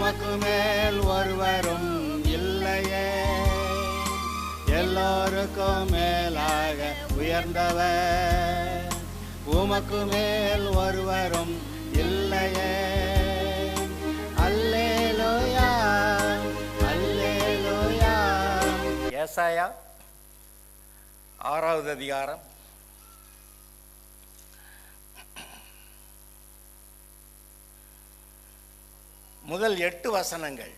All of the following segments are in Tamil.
உமக்கு மேல் ஒருவரும் இல்லையே, எல்லோருக்கும் மேலாக உயர்ந்தவர். உமக்கு மேல் ஒருவரும் இல்லையே. அல்லேலூயா, அல்லேலூயா. ஏசாயா 6வது அதிகாரம் முதல் 8 வசனங்கள்.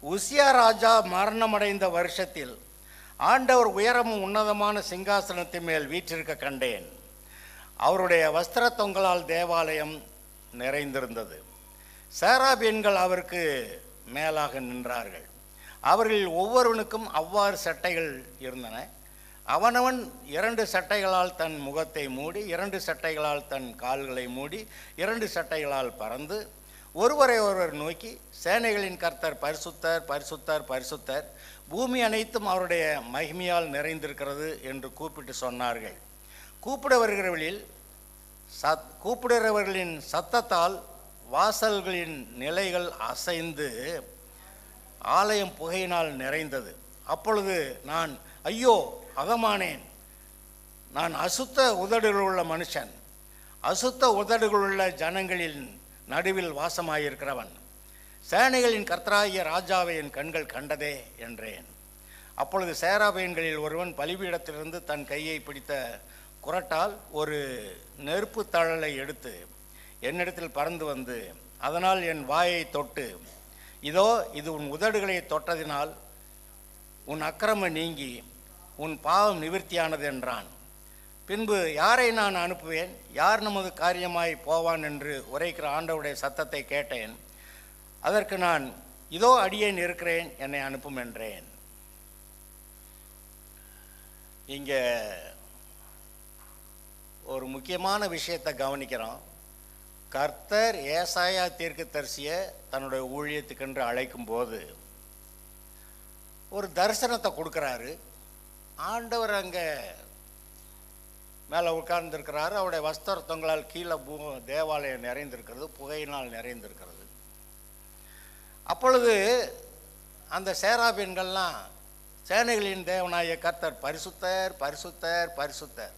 உசியா ராஜா மரணமடைந்த வருஷத்தில் ஆண்டவர் உயரமும் உன்னதமான சிங்காசனத்தின் மேல் வீற்றிருக்க கண்டேன். அவருடைய வஸ்திர தொங்கலால் தேவாலயம் நிறைந்திருந்தது. சேராபீன்கள் அவருக்கு மேலாக நின்றார்கள். அவர்களில் ஒவ்வொருவனுக்கும் அவ்வாறு சட்டைகள் இருந்தன. அவனவன் 2 சட்டைகளால் தன் முகத்தை மூடி, 2 சட்டைகளால் தன் கால்களை மூடி, 2 சட்டைகளால் பறந்து ஒருவரை ஒருவர் நோக்கி, சேனைகளின் கர்த்தர் பரிசுத்தர், பரிசுத்தர், பரிசுத்தர், பூமி அனைத்தும் அவருடைய மகிமையால் நிறைந்திருக்கிறது என்று கூப்பிட்டு சொன்னார்கள். கூப்பிடுறவர்களின் சத்தத்தால் வாசல்களின் நிலைகள் அசைந்து ஆலயம் புகையினால் நிறைந்தது. அப்பொழுது நான், ஐயோ அதமானேன், நான் அசுத்த உதடுகளுள்ள மனுஷன், அசுத்த உதடுகளுள்ள ஜனங்களின் நடுவில் வாசமாயிருக்கிறவன். சேனைகளின் கர்த்தராகிய ராஜாவை என் கண்கள் கண்டதே என்றேன். அப்பொழுது சேராபீன்களில் ஒருவன் பலிபீடத்திலிருந்து தன் கையை பிடித்த குறட்டால் ஒரு நெருப்பு தழலை எடுத்து என்னிடத்தில் பறந்து வந்து அதனால் என் வாயை தொட்டு, இதோ இது உன் உதடுகளை தொட்டதினால் உன் அக்கிரமம் நீங்கி உன் பாவம் நிவிர்த்தியானது என்றான். பின்பு யாரை நான் அனுப்புவேன், யார் நமது காரியமாய் போவான் என்று உரைக்கிற ஆண்டவருடைய சத்தத்தை கேட்டேன். அதற்கு நான், இதோ அடியேன் இருக்கிறேன், என்னை அனுப்பும் என்றேன். இங்கே ஒரு முக்கியமான விஷயத்தை கவனிக்கிறோம். கர்த்தர் ஏசாயா தீர்க்கதரிசியை தன்னுடைய ஊழியத்துக்கென்று அழைக்கும் போது ஒரு தரிசனத்தை கொடுக்குறாரு. ஆண்டவர் அங்கே மேலே உட்கார்ந்துருக்கிறாரு. அவருடைய வஸ்திரத்தங்களால் கீழே தேவாலயம் நிறைந்திருக்கிறது, புகையினால் நிறைந்திருக்கிறது. அப்பொழுது அந்த சேராபீன்கள்லாம், சேனைகளின் தேவனாய கர்த்தர் பரிசுத்தர், பரிசுத்தர், பரிசுத்தர்,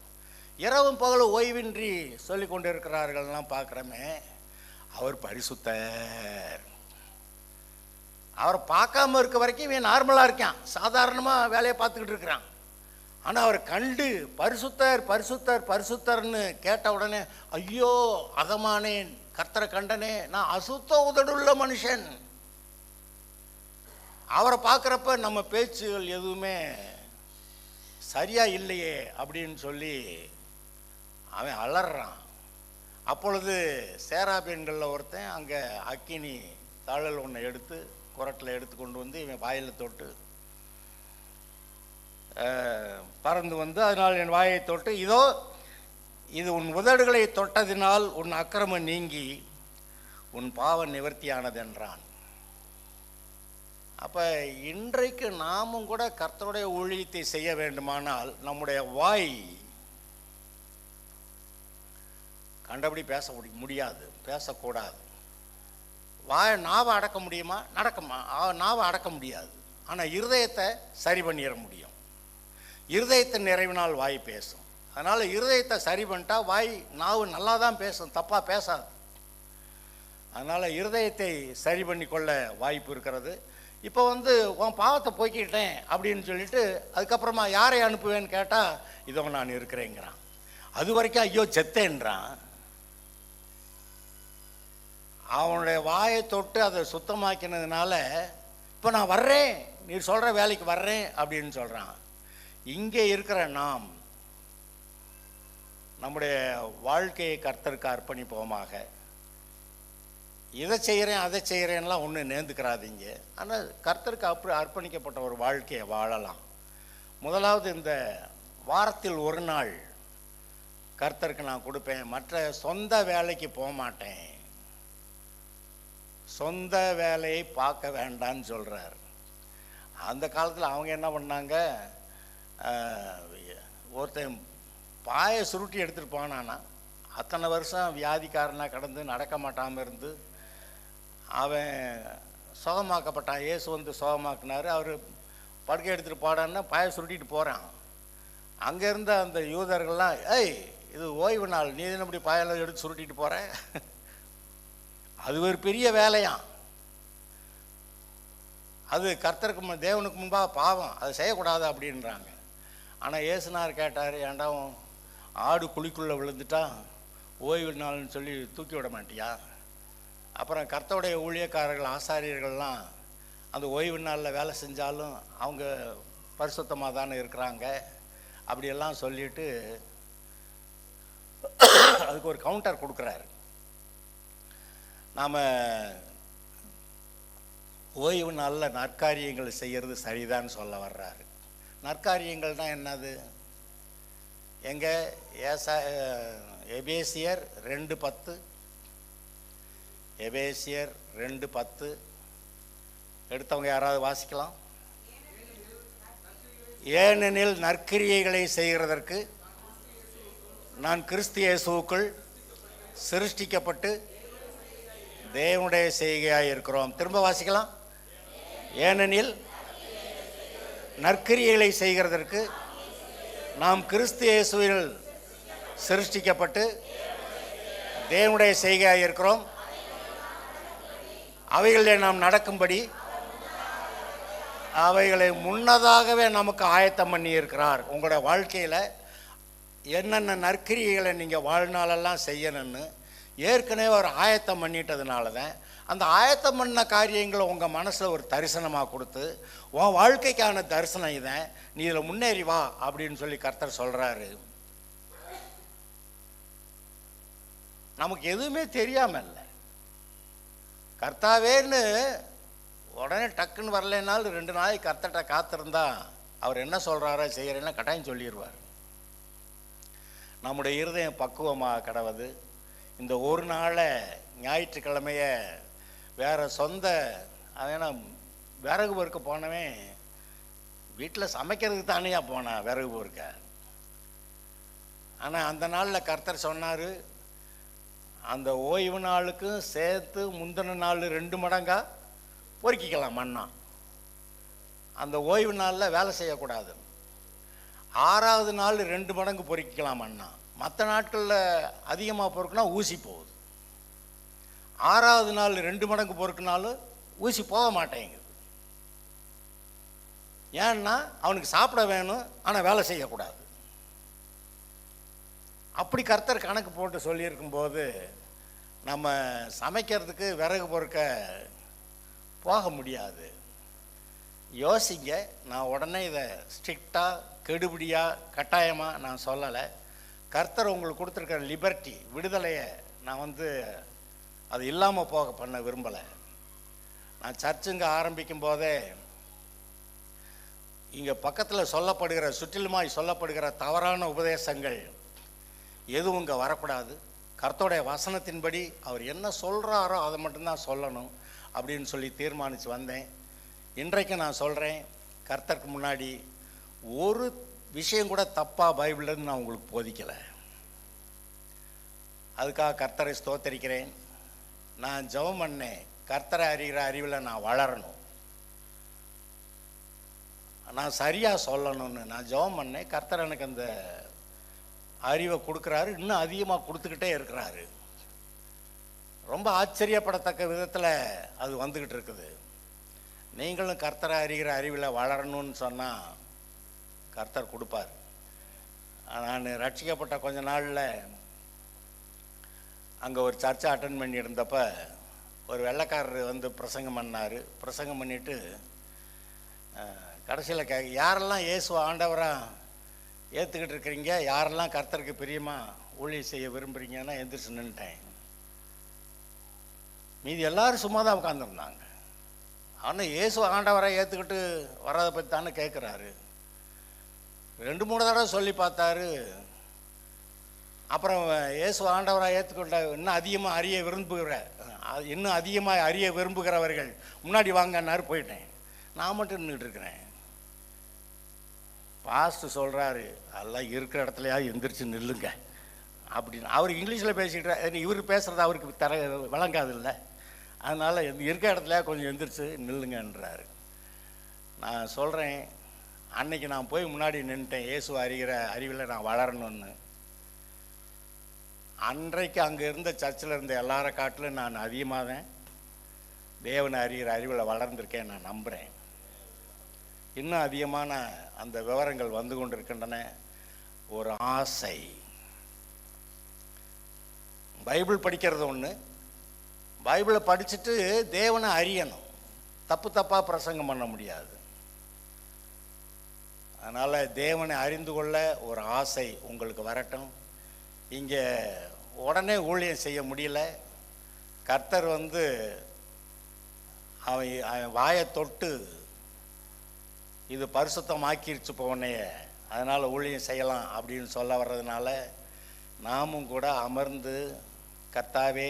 இரவும் பகலும் ஓய்வின்றி சொல்லி கொண்டு இருக்கிறார்கள்லாம் பார்க்குறோமே. அவர் பரிசுத்தர். அவரை பார்க்காம இருக்க வரைக்கும் இவன் நார்மலாக இருக்கான், சாதாரணமாக வேலையை பார்த்துக்கிட்டு இருக்கிறான். ஆனால் அவர் கண்டு பரிசுத்தர், பரிசுத்தர், பரிசுத்தர்னு கேட்ட உடனே, ஐயோ அதமானேன், கர்த்தரை கண்டனே, நான் அசுத்த உதடுள்ள மனுஷன். அவரை பார்க்குறப்ப நம்ம பேச்சுகள் எதுவுமே சரியா இல்லையே அப்படின்னு சொல்லி அவன் அலறான். அப்பொழுது சேராபீன்களில் ஒருத்தன் அங்கே அக்கினி தழல் ஒன்றை எடுத்து குரட்டில் எடுத்து கொண்டு வந்து இவன் வாயில் தொட்டு பறந்து வந்து, அதனால் என் வாயை தொட்டு, இதோ இது உன் உதடுகளை தொட்டதினால் உன் அக்கிரமம் நீங்கி உன் பாவம் நிவர்த்தியானது என்றான். அப்போ இன்றைக்கு நாமும் கூட கர்த்தருடைய ஊழியத்தை செய்ய வேண்டுமானால் நம்முடைய வாய் கண்டபடி பேச முடியாது, பேசக்கூடாது. நாவை அடக்க முடியுமா? நாவை அடக்க முடியாது. ஆனால் இருதயத்தை சரி பண்ணிட முடியும். இருதயத்தை நிறைவினால் வாய் பேசும். அதனால் இருதயத்தை சரி பண்ணிட்டா நாவு நல்லா தான் பேசும், தப்பாக பேசாது. அதனால் இருதயத்தை சரி பண்ணி கொள்ள வாய்ப்பு இருக்கிறது. இப்போ உன் பாவத்தை போக்கிட்டேன் அப்படின்னு சொல்லிட்டு அதுக்கப்புறமா யாரை அனுப்புவேன்னு கேட்டால், இதோ நான் இருக்கிறேங்கிறான். அது வரைக்கும் ஐயோ செத்தேன்றான். அவனுடைய வாயை தொட்டு அதை சுத்தமாக்கினதுனால இப்போ நான் வர்றேன், நீ சொல்கிற வேலைக்கு வர்றேன் அப்படின்னு சொல்கிறான். இங்கே இருக்கிற நாம் நம்முடைய வாழ்க்கையை கர்த்தருக்கு அர்ப்பணிப்போமாக. இதை செய்கிறேன் அதை செய்கிறேன்லாம் ஒன்று நேர்ந்துக்கிறாதீங்க. ஆனால் கர்த்தருக்கு அர்ப்பணிக்கப்பட்ட ஒரு வாழ்க்கையை வாழலாம். முதலாவது, இந்த வாரத்தில் ஒரு நாள் கர்த்தருக்கு நான் கொடுப்பேன். மற்ற சொந்த வேலைக்கு போக மாட்டேன். சொந்த வேலையை பார்க்க வேண்டான்னு சொல்கிறார். அந்த காலத்தில் அவங்க என்ன பண்ணாங்க, ஒருத்தன் பாயை சுருட்டி எடுத்துகிட்டு போனான்னா அத்தனை வருஷம் வியாதிக்காரனாக கடந்து நடக்க மாட்டாமல் இருந்து அவன் சுகமாக்கப்பட்டான். இயேசு வந்து சுகமாக்குனார். அவர் படுக்கை எடுத்துகிட்டு போடான்னா பாய சுருட்டிட்டு போகிறான். அங்கேருந்த அந்த யூதர்கள்லாம், ஏய் இது ஓய்வு நாள், நீ என்ன இப்படி பாயெல்லாம் எடுத்து சுருட்டிட்டு போகிற? அது ஒரு பெரிய வேலையாம். அது கர்த்தருக்கு தேவனுக்கு முன்பாக பாவம், அதை செய்யக்கூடாது அப்படின்றாங்க. ஆனால் இயேசுனார் கேட்டார், ஏன்டா ஆடு குழிக்குள்ளே விழுந்துட்டா ஓய்வு நாள்னு சொல்லி தூக்கி விட மாட்டியா? அப்புறம் கர்த்தருடைய ஊழியக்காரர்கள் ஆசாரியர்கள்லாம் அந்த ஓய்வு நாளில் வேலை செஞ்சாலும் அவங்க பரிசுத்தமாக தானே இருக்கிறாங்க அப்படியெல்லாம் சொல்லிட்டு அதுக்கு ஒரு கவுண்டர் கொடுக்குறாரு. நாம் ஓய்வு நாளில் நற்காரியங்கள் செய்கிறது சரிதான்னு சொல்ல வர்றாரு. நற்காரியங்கள் தான் என்னது? எங்கே எபேசியர் 2:10, எபேசியர் 2:10 எடுத்தவங்க யாராவது வாசிக்கலாம்? ஏனெனில் நற்கிரியைகளை செய்கிறதற்கு நான் கிறிஸ்து இயேசுவுக்குள் சிருஷ்டிக்கப்பட்டு தேவனுடைய செய்கையாக இருக்கிறோம். திரும்ப வாசிக்கலாம். ஏனெனில் நற்கிரியைகளை செய்கிறதற்கு நாம் கிறிஸ்து இயேசுவில் சிருஷ்டிக்கப்பட்டு தேவனுடைய செய்கையாக இருக்கிறோம். அவைகளிலே நாம் நடக்கும்படி அவைகளை முன்னதாகவே நமக்கு ஆயத்தம் பண்ணி இருக்கிறார். உங்களோட வாழ்க்கையில் என்னென்ன நற்கிரியைகளை நீங்கள் வாழ்நாளெல்லாம் செய்யணும்னு ஏற்கனவே ஒரு ஆயத்தம் பண்ணிட்டதுனால தான் அந்த ஆயத்தம் பண்ண காரியங்களை உங்கள் மனசில் ஒரு தரிசனமாக கொடுத்து உன் வாழ்க்கைக்கான தரிசனம் இதை, நீ இதில் முன்னேறி வா அப்படின்னு சொல்லி கர்த்தர் சொல்கிறாரு. நமக்கு எதுவுமே தெரியாமல் இல்லை. கர்த்தாவேன்னு உடனே டக்குன்னு வரலைனாலும் 2 நாளைக்கு கர்த்தர்கிட்ட காத்திருந்தா அவர் என்ன சொல்கிறாரோ செய்கிறேன்னா கட்டாயம் சொல்லிடுவார். நம்முடைய இருதயம் பக்குவமாக கடவுது. இந்த ஒரு நாளை ஞாயிற்றுக்கிழமையை வேறு சொந்த ஏன்னா விறகு பொறுக்க போனவன் வீட்டில் சமைக்கிறதுக்கு தானேயா போனான் விறகு பொறுக்க. ஆனால் அந்த நாளில் கர்த்தர் சொன்னார், அந்த ஓய்வு நாளுக்கும் சேர்த்து முந்தின நாள் 2 மடங்காக பொறுக்கிக்கலாம் மண்ணா. அந்த ஓய்வு நாளில் வேலை செய்யக்கூடாது. 6ஆவது நாள் 2 மடங்கு பொறுக்கிக்கலாம் மண்ணா. மற்ற நாட்களில் அதிகமாக பொறுக்குனா ஊசி போகுது. 6ஆவது நாள் 2 மடங்கு பொறுக்குனாலும் ஊசி போக மாட்டேங்குது. ஏன்னா அவனுக்கு சாப்பிட வேணும், ஆனால் வேலை செய்யக்கூடாது. அப்படி கர்த்தர் கணக்கு போட்டு சொல்லியிருக்கும்போது நம்ம சமைக்கிறதுக்கு விறகு பொறுக்க போக முடியாது. யோசிங்க. நான் உடனே இதை ஸ்ட்ரிக்டாக கெடுபிடியாக கட்டாயமாக நான் சொல்லலை. கர்த்தர் உங்களுக்கு கொடுத்துருக்கிற லிபர்ட்டி, விடுதலையை நான் அது இல்லாமல் போக பண்ண விரும்பலை. நான் சர்ச்சுங்க ஆரம்பிக்கும் போதே இங்கே பக்கத்தில் சொல்லப்படுகிற சுற்றிலுமாய் சொல்லப்படுகிற தவறான உபதேசங்கள் எதுவும் இங்கே வரக்கூடாது. கர்த்தருடைய வசனத்தின்படி அவர் என்ன சொல்கிறாரோ அதை மட்டும்தான் சொல்லணும் அப்படின்னு சொல்லி தீர்மானித்து வந்தேன். இன்றைக்கு நான் சொல்கிறேன், கர்த்தருக்கு முன்னாடி ஒரு விஷயம் கூட தப்பாக பைபிள்லேருந்து நான் உங்களுக்கு போதிக்கலை. அதுக்காக கர்த்தரை ஸ்தோத்தரிக்கிறேன். நான் ஜெபம் பண்ணேன், கர்த்தரை அறிகிற அறிவில் நான் வளரணும், நான் சரியாக சொல்லணும்னு நான் ஜெபம் பண்ணேன். கர்த்தர் எனக்கு அந்த அறிவை கொடுக்குறாரு, இன்னும் அதிகமாக கொடுத்துக்கிட்டே இருக்கிறாரு. ரொம்ப ஆச்சரியப்படத்தக்க விதத்தில் அது வந்துக்கிட்டு இருக்குது. நீங்களும் கர்த்தரை அறிகிற அறிவில் வளரணும்னு சொன்னால் கர்த்தர் கொடுப்பார். நான் ரட்சிக்கப்பட்ட கொஞ்ச நாளில் அங்கே ஒரு சர்ச்சை அட்டன் பண்ணியிருந்தப்ப ஒரு வெள்ளைக்காரர் பிரசங்கம் பண்ணார். பிரசங்கம் பண்ணிவிட்டு கடைசியில் யாரெல்லாம் இயேசு ஆண்டவராக ஏற்றுக்கிட்டு இருக்கிறீங்க, யாரெல்லாம் கர்த்தருக்கு பிரியமாக ஊழியம் செய்ய விரும்புகிறீங்கன்னா எந்திரிச்சு நின்ட்டேன். மீதி எல்லோரும் சும்மா தான் உட்காந்துருந்தாங்க. ஆனால் இயேசு ஆண்டவராக ஏற்றுக்கிட்டு வர்றதை பற்றி தானே கேட்குறாரு. 2-3 தடவை சொல்லி பார்த்தாரு. அப்புறம் இயேசு ஆண்டவராக ஏற்றுக்கொண்ட இன்னும் அதிகமாக அறிய விரும்புகிறவர்கள் முன்னாடி வாங்கன்னாரு. போயிட்டேன். நான் மட்டும் நின்றுட்டு இருக்கிறேன். பாஸ்டர் சொல்கிறாரு, அதெல்லாம் இருக்கிற இடத்துலையா எந்திரிச்சு நில்லுங்க அப்படின்னு. அவர் இங்கிலீஷில் பேசிக்கிட்டு இவர் பேசுகிறது அவருக்கு விளங்காது இல்லை. அதனால் இருக்க இடத்துல கொஞ்சம் எந்திரிச்சு நில்லுங்கன்றாரு. நான் சொல்கிறேன், அன்னைக்கு நான் போய் முன்னாடி நின்றுட்டேன், இயேசு அறிவில் நான் வளரணும்னு. அன்றைக்கு அங்கே இருந்த சர்ச்சில் இருந்த எல்லார காட்டிலும் நான் அதிகமாக தான் தேவனை அறிகிற அறிவில் வளர்ந்துருக்கேன். நான் நம்புகிறேன். இன்னும் அதிகமான அந்த விவரங்கள் வந்து கொண்டிருக்கின்றன. ஒரு ஆசை. பைபிள் படிக்கிறது ஒன்று, பைபிளை படிச்சுட்டு தேவனை அறியணும். தப்பாக பிரசங்கம் பண்ண முடியாது. அதனால் தேவனை அறிந்து கொள்ள ஒரு ஆசை உங்களுக்கு வரட்டும். இங்கே உடனே ஊழியம் செய்ய முடியல. கர்த்தர் அவன் வாயை தொட்டு இது பரிசுத்தமாக்கிருச்சு போனைய, அதனால் ஊழியம் செய்யலாம் அப்படின்னு சொல்ல வர்றதுனால நாமும் கூட அமர்ந்து, கர்த்தாவே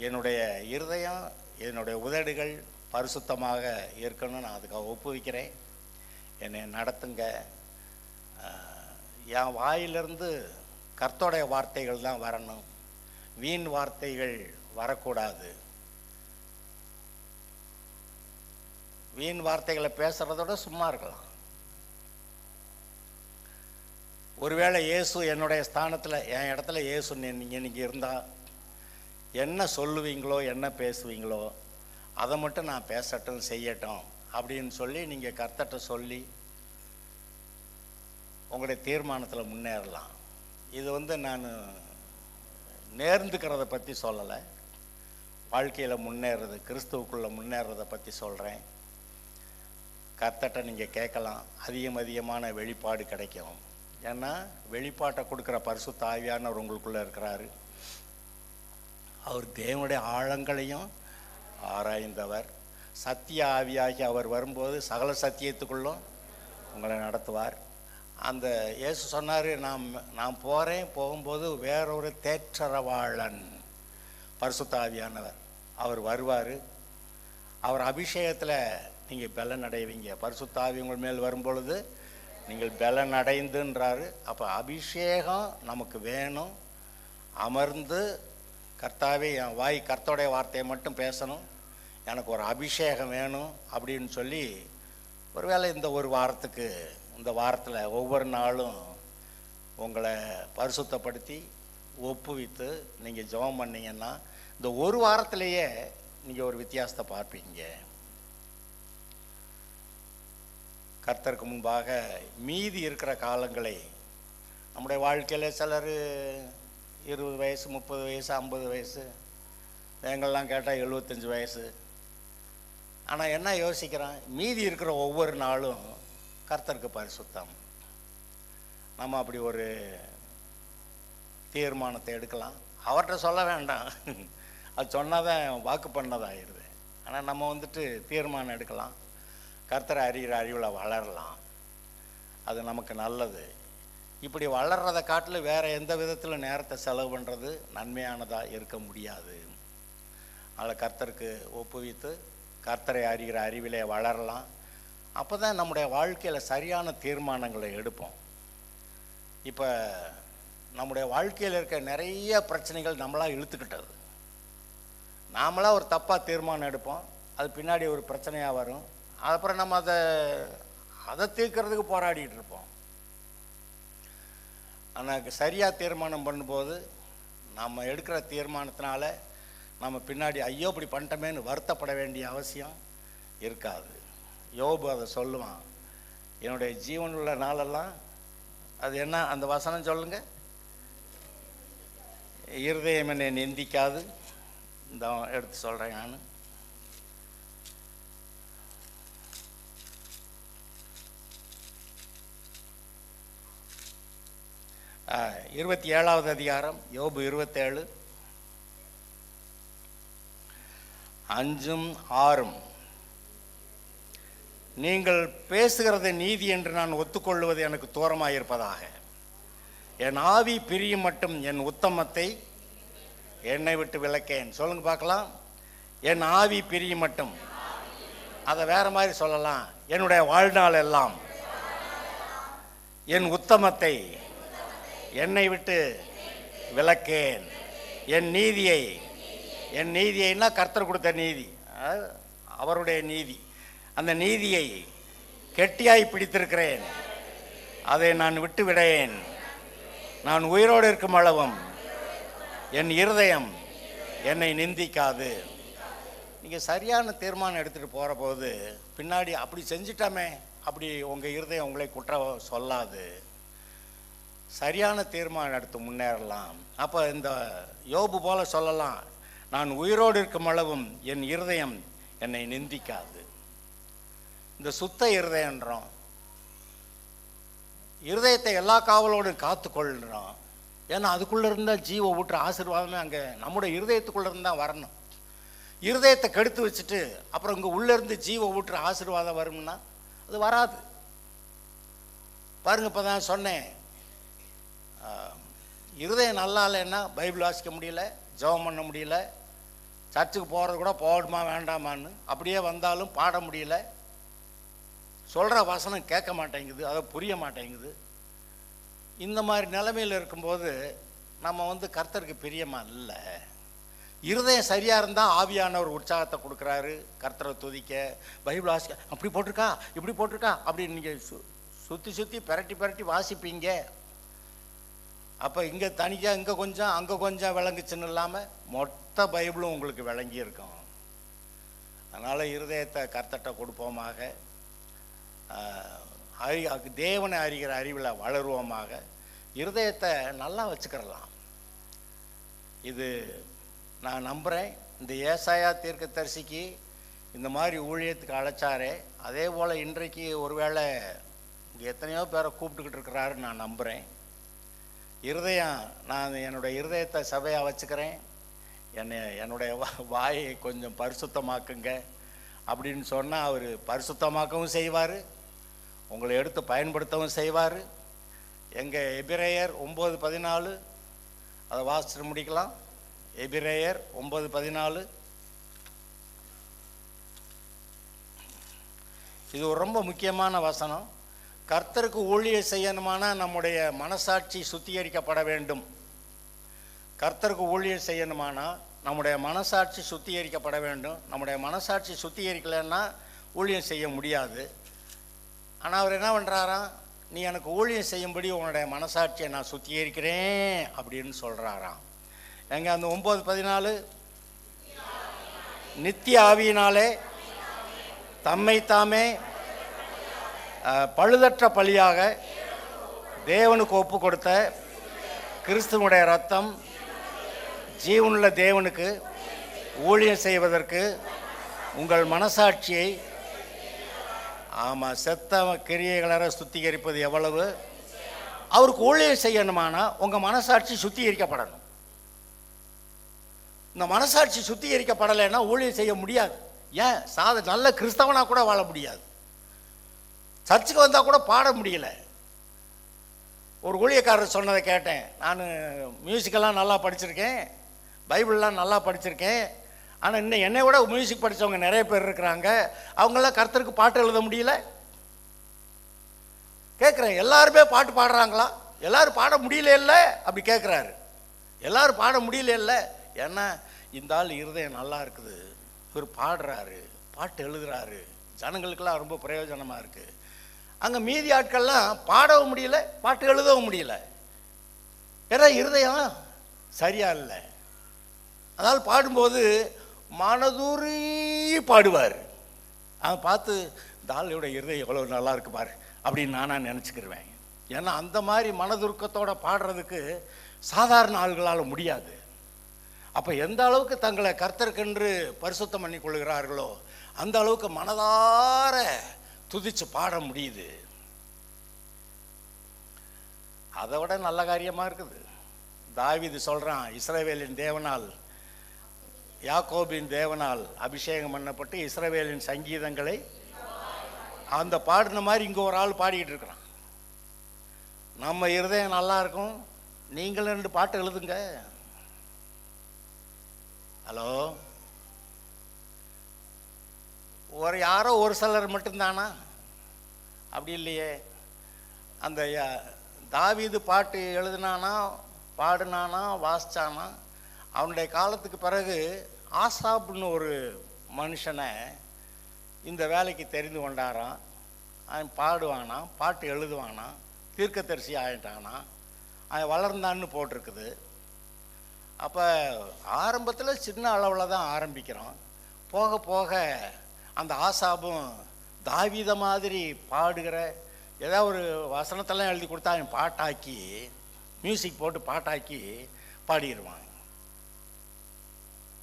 என்னுடைய இருதயம் என்னுடைய உதடுகள் பரிசுத்தமாக இருக்கணும்னு நான் அதுக்காக ஒப்புவிக்கிறேன். என்னை நடத்துங்க. என் வாயிலிருந்து கர்த்தருடைய வார்த்தைகள் தான் வரணும், வீண் வார்த்தைகள் வரக்கூடாது. வீண் வார்த்தைகளை பேசுகிறதோட சும்மா இருக்கலாம். ஒருவேளை இயேசு என்னுடைய ஸ்தானத்தில், என் இடத்துல இயேசு நீங்கள் இருந்தால் என்ன சொல்லுவீங்களோ என்ன பேசுவீங்களோ அதை மட்டும் நான் பேசட்டும் செய்யட்டும் அப்படின்னு சொல்லி நீங்கள் கர்த்தர்கிட்ட சொல்லி உங்களுடைய தீர்மானத்தில் முன்னேறலாம். இது நான் நேர்ந்துக்கிறத பற்றி சொல்லலை, வாழ்க்கையில் முன்னேறது, கிறிஸ்துவுக்குள்ளே முன்னேறதை பற்றி சொல்கிறேன். கர்த்தர்கிட்ட நீங்கள் கேட்கலாம், அதிகமான வெளிப்பாடு கிடைக்கும். ஏன்னா வெளிப்பாட்டை கொடுக்குற பரிசுத்த ஆவியானவர் உங்களுக்குள்ளே இருக்கிறாரு. அவர் தேவனுடைய ஆழங்களையும் ஆராய்ந்தவர். சத்திய ஆவியாகி அவர் வரும்போது சகல சத்தியத்துக்குள்ளும் உங்களை நடத்துவார். அந்த இயேசு சொன்னார், நான் போகும்போது வேறொரு தேற்றரவாளன் பரிசுத்த ஆவியானவர் அவர் வருவார். அவர் அபிஷேகத்தில் நீங்கள் பலன் அடைவீங்க. பரிசுத்த ஆவி உங்கள் மேல் வரும்பொழுது நீங்கள் பலன் அடைந்துன்றாரு. அப்போ அபிஷேகம் நமக்கு வேணும். அமர்ந்து கர்த்தாவே என் வாய் கர்த்தருடைய வார்த்தையை மட்டும் பேசணும், எனக்கு ஒரு அபிஷேகம் வேணும் அப்படின்னு சொல்லி, ஒருவேளை இந்த ஒரு வாரத்துக்கு, இந்த வாரத்தில் ஒவ்வொரு நாளும் உங்களை பரிசுத்தப்படுத்தி ஒப்புவித்து நீங்கள் ஜெபம் பண்ணிங்கன்னா இந்த ஒரு வாரத்திலேயே நீங்கள் ஒரு வித்தியாசத்தை பார்ப்பீங்க. கர்த்தருக்கு முன்பாக மீதி இருக்கிற காலங்களை, நம்முடைய வாழ்க்கையில் சிலர் 20 வயசு, 30 வயசு, 50 வயசு, எங்கள்லாம் கேட்டால் 75 வயசு. ஆனால் என்ன யோசிக்கிறோம், மீதி இருக்கிற ஒவ்வொரு நாளும் கர்த்தருக்கு பரிசுத்தம். நம்ம அப்படி ஒரு தீர்மானத்தை எடுக்கலாம். அவர்கிட்ட சொல்ல வேண்டாம், அது சொன்னாதான் வாக்கு பண்ணதாகிடுது. ஆனால் நம்ம தீர்மானம் எடுக்கலாம். கர்த்தரை அறிகிற அறிவில் வளரலாம். அது நமக்கு நல்லது. இப்படி வளர்றதை காட்டில் வேறு எந்த விதத்தில் நேரத்தை செலவு பண்ணுறது நன்மையானதாக இருக்க முடியாது. அதில் கர்த்தருக்கு ஒப்புவித்து கர்த்தரை அறிகிற அறிவிலே வளரலாம். அப்போ தான் நம்முடைய வாழ்க்கையில் சரியான தீர்மானங்களை எடுப்போம். இப்போ நம்முடைய வாழ்க்கையில் இருக்க நிறைய பிரச்சனைகள் நம்மளாக இழுத்துக்கிட்டது. நாமளாக ஒரு தப்பாக தீர்மானம் எடுப்போம், அது பின்னாடி ஒரு பிரச்சனையாக வரும். அப்புறம் நம்ம அதை தீர்க்கிறதுக்கு போராடிட்டு இருப்போம். ஆனால் சரியாக தீர்மானம் பண்ணும்போது நம்ம எடுக்கிற தீர்மானத்தினால நம்ம பின்னாடி ஐயோ இப்படி பண்ணிட்டோமேன்னு வருத்தப்பட வேண்டிய அவசியம் இருக்காது. யோபு அதை சொல்லுவான், என்னுடைய ஜீவன் உள்ள நாளெல்லாம், அது என்ன அந்த வசனம் சொல்லுங்க, இருதயம் என்னை நிந்திக்காது. இந்த எடுத்து சொல்கிறேன் நான். 27வது அதிகாரம், யோபு 27, 5, 6. நீங்கள் பேசுகிறது நீதி என்று நான் ஒத்துக்கொள்வது எனக்கு தூரமாயிருப்பதாக. என் ஆவி பிரியும் மட்டும் என் உத்தமத்தை என்னை விட்டு விலக்கேன். சொல்லுங்க பார்க்கலாம். என் ஆவி பிரியும் மட்டும், அதை வேற மாதிரி சொல்லலாம், என்னுடைய வாழ்நாள் எல்லாம் என் உத்தமத்தை என்னை விட்டு விலக்கேன், என் நீதியை என் நீதியைன்னா கர்த்தர் கொடுத்த நீதி, அவருடைய நீதி. அந்த நீதியை கெட்டியாய் பிடித்திருக்கிறேன், அதை நான் விட்டு விடேன். நான் உயிரோடு இருக்கும் அளவும் என் இருதயம் என்னை நிந்திக்காது. நீங்கள் சரியான தீர்மானம் எடுத்துகிட்டு போகிற போது பின்னாடி அப்படி செஞ்சிட்டாமே அப்படி உங்கள் இருதயம் உங்களை குற்றம் சொல்லாது. சரியான தீர்மானம் எடுத்து முன்னேறலாம். அப்போ இந்த யோபு போல சொல்லலாம், நான் உயிரோடு இருக்கும் அளவும் என் இருதயம் என்னை நிந்திக்காது. இந்த சுத்த இருதயன்றோம், இருதயத்தை எல்லா காவலோடும் காத்துக்கொள்கிறோம். ஏன்னா அதுக்குள்ளே இருந்தால் ஜீவ ஊற்ற ஆசீர்வாதமே அங்கே நம்முடைய இருதயத்துக்குள்ளே இருந்தால் வரணும். இருதயத்தை கெடுத்து வச்சுட்டு அப்புறம் இங்கே உள்ளேருந்து ஜீவ ஊற்ற ஆசீர்வாதம் வரும்னா அது வராது. பாருங்க, இப்போ தான் சொன்னேன், இருதயம் நல்லா இல்லைன்னா பைபிள் வாசிக்க முடியல, ஜெபம் பண்ண முடியல, சர்ச்சுக்கு போகிறது கூட போகணுமா வேண்டாமான்னு அப்படியே வந்தாலும் பாட முடியல, சொல்கிற வசனம் கேட்க மாட்டேங்குது, அதை புரிய மாட்டேங்குது. இந்த மாதிரி நிலைமையில் இருக்கும்போது நம்ம கர்த்தருக்கு பிரியமாக இல்லை. இருதயம் சரியாக இருந்தால் ஆவியானவர் உற்சாகத்தை கொடுக்குறாரு, கர்த்தரை துதிக்க, பைபிள் வாசிக்க. அப்படி போட்டிருக்கா இப்படி போட்டிருக்கா அப்படின்னு நீங்கள் சுற்றி சுற்றி பெரட்டி பெரட்டி வாசிப்பீங்க. அப்போ இங்கே தனியாக இங்கே கொஞ்சம் அங்கே கொஞ்சம் விளங்குச்சுன்னு இல்லாமல் மொத்த பைபிளும் உங்களுக்கு விளங்கி இருக்கும். அதனால் இருதயத்தை கர்த்தர்ட்ட கொடுப்போமாக, தேவனை அறிகிற அறிவில் வளருவோமாக, இருதயத்தை நல்லா வச்சுக்கிறலாம். இது நான் நம்புகிறேன். இந்த ஏசாயா தீர்க்கதரிசிக்கு இந்த மாதிரி ஊழியத்துக்கு அழைச்சாரே, அதே போல் இன்றைக்கு ஒருவேளை இங்கே எத்தனையோ பேரை கூப்பிட்டுக்கிட்டு இருக்கிறாருன்னு நான் நம்புகிறேன். இருதயம், நான் என்னுடைய இருதயத்தை சபையாக வச்சுக்கிறேன், என்னுடைய வாயை கொஞ்சம் பரிசுத்தமாக்குங்க அப்படின்னு சொன்னால் அவர் பரிசுத்தமாக்கவும் செய்வார், உங்களை எடுத்து பயன்படுத்தவும் செய்வார். எங்கள் எபிரேயர் 9:14 அதை வாசிட்டு முடிக்கலாம். எபிரேயர் 9:14. இது ஒரு ரொம்ப முக்கியமான வசனம். கர்த்தருக்கு ஊழியம் செய்யணுமானா நம்முடைய மனசாட்சி சுத்திகரிக்கப்பட வேண்டும். கர்த்தருக்கு ஊழியம் செய்யணுமானா நம்முடைய மனசாட்சி சுத்திகரிக்கப்பட வேண்டும். நம்முடைய மனசாட்சி சுத்திகரிக்கலைன்னா ஊழியம் செய்ய முடியாது. ஆனால் அவர் என்ன பண்ணுறாராம், நீ எனக்கு ஊழியம் செய்யும்படி உன்னுடைய மனசாட்சியை நான் சுத்திகரிக்கிறேன் அப்படின்னு சொல்கிறாராம். எங்க அந்த 9:14, நித்திய ஆவியினாலே தம்மை தாமே பழுதற்ற பலியாக தேவனுக்கு ஒப்பு கொடுத்த கிறிஸ்துவனுடைய ரத்தம் ஜீவனுள்ள தேவனுக்கு ஊழியம் செய்வதற்கு உங்கள் மனசாட்சியை, ஆமாம், செத்த கிரியைகளற சுத்திகரிப்பது எவ்வளவு. அவருக்கு ஊழியம் செய்யணுமானா உங்கள் மனசாட்சி சுத்திகரிக்கப்படணும். இந்த மனசாட்சி சுத்திகரிக்கப்படலைன்னா ஊழியம் செய்ய முடியாது. ஏன், நல்ல கிறிஸ்தவனாக கூட வாழ முடியாது, சர்ச்சுக்கு வந்தால் கூட பாட முடியல. ஒரு ஊழியக்காரர் சொன்னதை கேட்டேன். நான் மியூசிக்கெல்லாம் நல்லா படிச்சிருக்கேன், பைபிள்லாம் நல்லா படிச்சிருக்கேன், ஆனால் இன்னும் என்னை விட மியூசிக் படித்தவங்க நிறைய பேர் இருக்கிறாங்க, அவங்களாம் கர்த்தருக்கு பாட்டு எழுத முடியல. கேட்குறேன், எல்லாருமே பாட்டு பாடுறாங்களா? எல்லோரும் பாட முடியல இல்லை அப்படி கேட்குறாரு. எல்லோரும் பாட முடியல இல்லை, ஏன்னா இந்த ஆள் இருதயம் நல்லா இருக்குது, இவர் பாடுறாரு, பாட்டு எழுதுறாரு, ஜனங்களுக்கெல்லாம் ரொம்ப பிரயோஜனமாக இருக்குது. அங்கே மீதி ஆட்கள்லாம் பாடவும் முடியல, பாட்டு எழுதவும் முடியல, ஏன்னா இருதயம் சரியா இல்லை. அதனால் பாடும்போது மனதுரி பாடுவார். அதை பார்த்து இந்த ஆளோட இருதயம் எவ்வளோ நல்லா இருக்கு பாரு அப்படின்னு நானாக நினச்சிக்கிருவேன். ஏன்னா அந்த மாதிரி மனதுருக்கத்தோடு பாடுறதுக்கு சாதாரண ஆள்களால் முடியாது. அப்போ எந்த அளவுக்கு தங்களை கர்த்தருக்கென்று பரிசுத்தம் பண்ணி கொள்கிறார்களோ அந்த அளவுக்கு மனதார துதிச்சு பாட முடியுது. அதை விட நல்ல காரியமாக இருக்குது. தாவீது சொல்கிறான், இஸ்ரவேலின் தேவனால், யாக்கோபின் தேவனால் அபிஷேகம் பண்ணப்பட்டு இஸ்ரவேலின் சங்கீதங்களை அந்த பாடின மாதிரி இங்கே ஒரு ஆள் பாடிக்கிட்டு இருக்கிறான். நம்ம இருதயம் நல்லா இருக்கும், நீங்களும் 2 பாட்டு எழுதுங்க. ஹலோ, யாரோ ஒரு சிலர் மட்டும்தானா? அப்படி இல்லையே. அந்த தாவீது பாட்டு எழுதினானா, பாடினானா, வாசிச்சானா, அவனுடைய காலத்துக்கு பிறகு ஆசாப்னு ஒரு மனுஷனை இந்த வேலைக்கு தெரிந்து கொண்டாராம். அவன் பாடுவானா, பாட்டு எழுதுவானா, தீர்க்கதரிசி ஆகிட்டானா, அவன் வளர்ந்தான்னு போட்டிருக்குது. அப்போ ஆரம்பத்தில் சின்ன அளவில் தான் ஆரம்பிக்கிறோம். போக போக அந்த ஆசாபும் தாவீத மாதிரி பாடுகிற ஏதாவது ஒரு வசனத்தெல்லாம் எழுதி கொடுத்தா அவன் பாட்டாக்கி, மியூசிக் போட்டு பாட்டாக்கி பாடிடுவான்.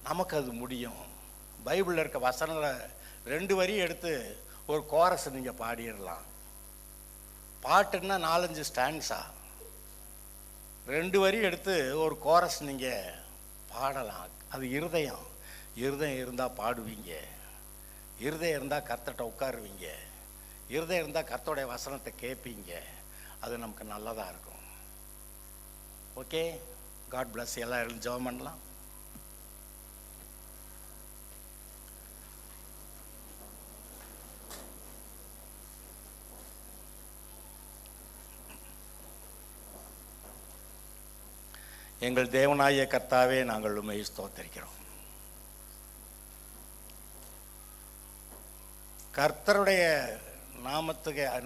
நமக்கு அது முடியும். பைபிளில் இருக்க வசனங்களை 2 வரி எடுத்து ஒரு கோரஸ் நீங்கள் பாடிடலாம். பாட்டுன்னா 4-5 ஸ்டாண்ட்ஸா, 2 வரி எடுத்து ஒரு கோரஸ் நீங்கள் பாடலாம். அது இருதயம் இருந்தால் பாடுவீங்க. இருதயம் இருந்தால் கர்த்தர்கிட்ட உட்காருவீங்க. இருதயம் இருந்தால் கர்த்தருடைய வசனத்தை கேட்பீங்க. அது நமக்கு நல்லதாக இருக்கும். Okay, God bless. எல்லாம் ஜெபம் பண்ணலாம். எங்கள் தேவனாகிய கர்த்தாவே, நாங்கள் உம்மை ஸ்தோத்திரிக்கிறோம். கர்த்தருடைய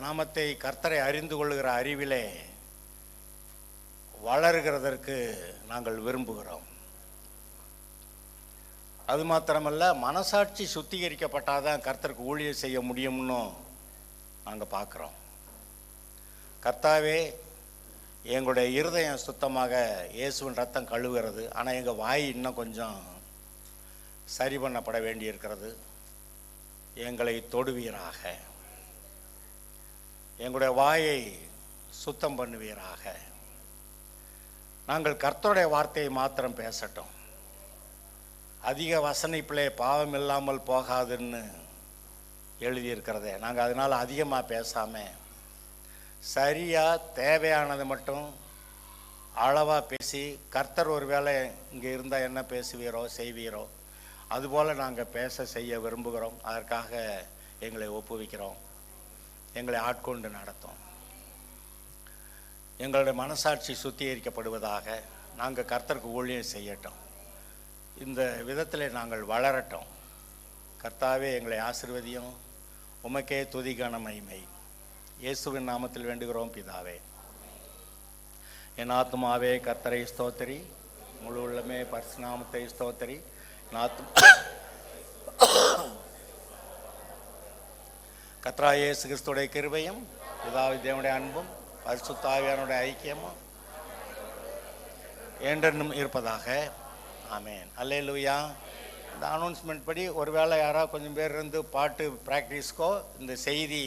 நாமத்தை கர்த்தரை அறிந்து கொள்ளுகிற அறிவிலே வளருகிறதற்கு நாங்கள் விரும்புகிறோம். அது மாத்திரமல்ல, மனசாட்சி சுத்திகரிக்கப்பட்டாதான் கர்த்தருக்கு ஊழியம் செய்ய முடியும்னு நாங்கள் பார்க்குறோம். கர்த்தாவே, எங்களுடைய இருதயம் சுத்தமாக இயேசுவின் ரத்தம் கழுவுகிறது. ஆனால் எங்கள் வாய் இன்னும் கொஞ்சம் சரி பண்ணப்பட வேண்டியிருக்கிறது. எங்களை தொடுவீராக, எங்களுடைய வாயை சுத்தம் பண்ணுவீராக. நாங்கள் கர்த்தருடைய வார்த்தையை மாத்திரம் பேசட்டும். அதிக வசனிப்பிலே பாவம் இல்லாமல் போகாதுன்னு எழுதியிருக்கிறதே, நாங்கள் அதனால் அதிகமாக பேசாமல் சரியாக தேவையானது மட்டும் அளவாக பேசி, கர்த்தர் ஒரு வேளை இங்கே இருந்தால் என்ன பேசுவீரோ செய்வீரோ அதுபோல் நாங்கள் பேச செய்ய விரும்புகிறோம். அதற்காக எங்களை ஒப்புவிக்கிறோம். எங்களை ஆட்கொண்டு நடத்தும். எங்களுடைய மனசாட்சி சுத்திகரிக்கப்படுவதாக. நாங்கள் கர்த்தருக்கு ஊழியம் செய்யட்டும். இந்த விதத்தில் நாங்கள் வளரட்டும். கர்த்தாவே, எங்களை ஆசீர்வதியும். உமக்கே துதி கன மகிமை இயேசுவின் நாமத்தில் வேண்டுகிறோம் பிதாவே. என் ஆத்துமாவே கர்த்தரை ஸ்தோத்திரி, முழு உள்ளமே பரிசுநாமத்தை ஸ்தோத்திரி. கர்த்தராகிய இயேசு கிறிஸ்துவுடைய கிருபையும் பிதாவாகிய தேவனுடைய அன்பும் பரிசுத்த ஆவியானவருடைய ஐக்கியமும் என்றென்றும் இருப்பதாக. ஆமென். அல்லேலூயா. இந்த அனௌன்ஸ்மெண்ட் படி ஒருவேளை யாராவது கொஞ்சம் பேர் இருந்து பாட்டு ப்ராக்டிஸ்க்கோ இந்த செய்தி